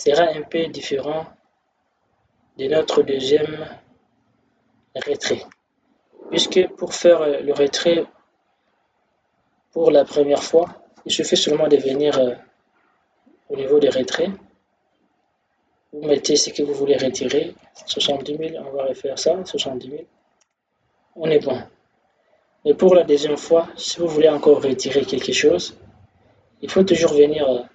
sera un peu différent de notre deuxième retrait. Puisque pour faire le retrait pour la première fois, il suffit seulement de venir au niveau des retraits. Vous mettez ce que vous voulez retirer, 70 000, on va refaire ça, 70 000. On est bon. Mais pour la deuxième fois, si vous voulez encore retirer quelque chose, il faut toujours venir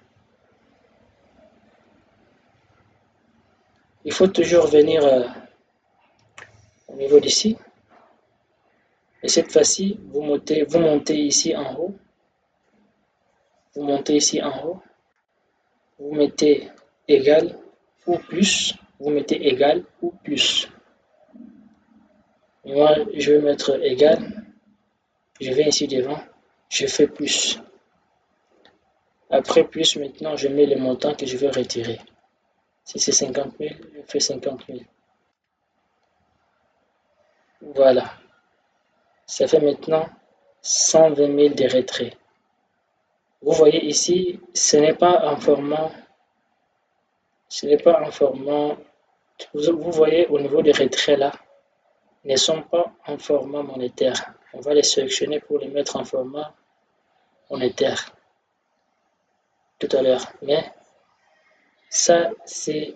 au niveau d'ici. Et cette fois-ci, vous montez ici en haut. Vous montez ici en haut. Vous mettez égal ou plus. Vous mettez égal ou plus. Moi, je vais mettre égal. Je vais ici devant. Je fais plus. Après plus, maintenant, je mets le montant que je veux retirer. Si c'est 50 000, je fais 50 000. Voilà. Ça fait maintenant 120 000 de retrait. Vous voyez ici, ce n'est pas en formant. Vous voyez au niveau des retraits là, ne sont pas en format monétaire. On va les sélectionner pour les mettre en format monétaire tout à l'heure. Mais ça, c'est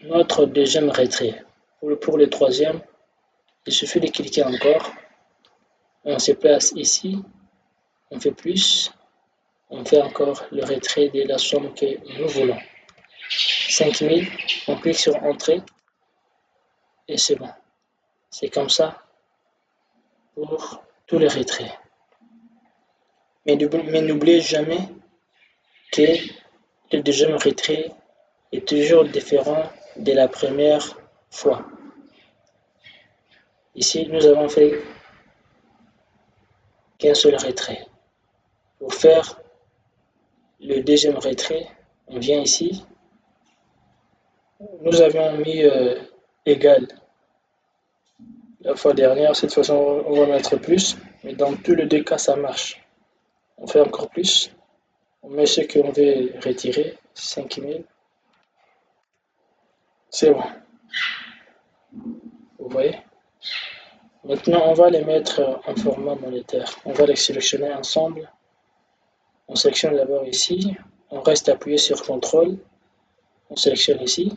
notre deuxième retrait. Pour le troisième, il suffit de cliquer encore. On se place ici. On fait plus. On fait encore le retrait de la somme que nous voulons. 5 000. On clique sur Entrée. Et c'est bon. C'est comme ça pour tous les retraits. Mais n'oubliez jamais que le deuxième retrait est toujours différent de la première fois. Ici, nous avons fait qu'un seul retrait. Pour faire le deuxième retrait, on vient ici. Nous avions mis égal la fois dernière. Cette fois-ci, on va mettre plus. Mais dans tous les deux cas, ça marche. On fait encore plus. On met ce qu'on veut retirer, 5 000. C'est bon. Vous voyez? Maintenant, on va les mettre en format monétaire. On va les sélectionner ensemble. On sélectionne d'abord ici. On reste appuyé sur CTRL. On sélectionne ici.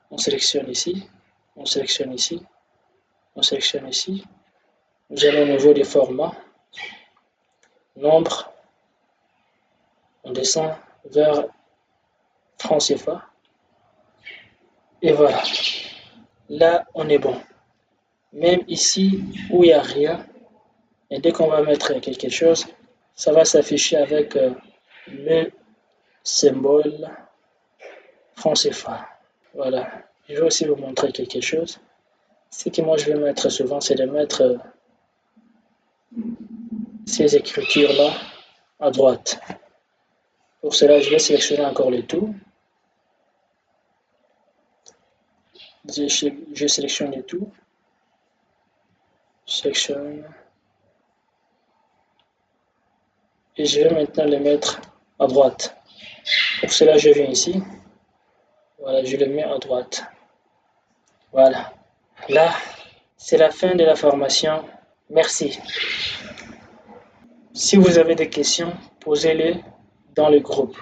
On sélectionne ici. On sélectionne ici. On sélectionne ici. Nous allons au niveau des formats. Nombre. On descend vers francs CFA. Et voilà. Là, on est bon. Même ici où il n'y a rien, et dès qu'on va mettre quelque chose, ça va s'afficher avec le symbole francs CFA. Voilà. Je vais aussi vous montrer quelque chose. Ce que moi je vais mettre souvent, c'est de mettre ces écritures-là à droite. Pour cela, je vais sélectionner encore le tout. Je sélectionne le tout. Sélectionne. Et je vais maintenant le mettre à droite. Pour cela, je viens ici. Voilà, je le mets à droite. Voilà. Là, c'est la fin de la formation. Merci. Si vous avez des questions, posez-les dans le groupe.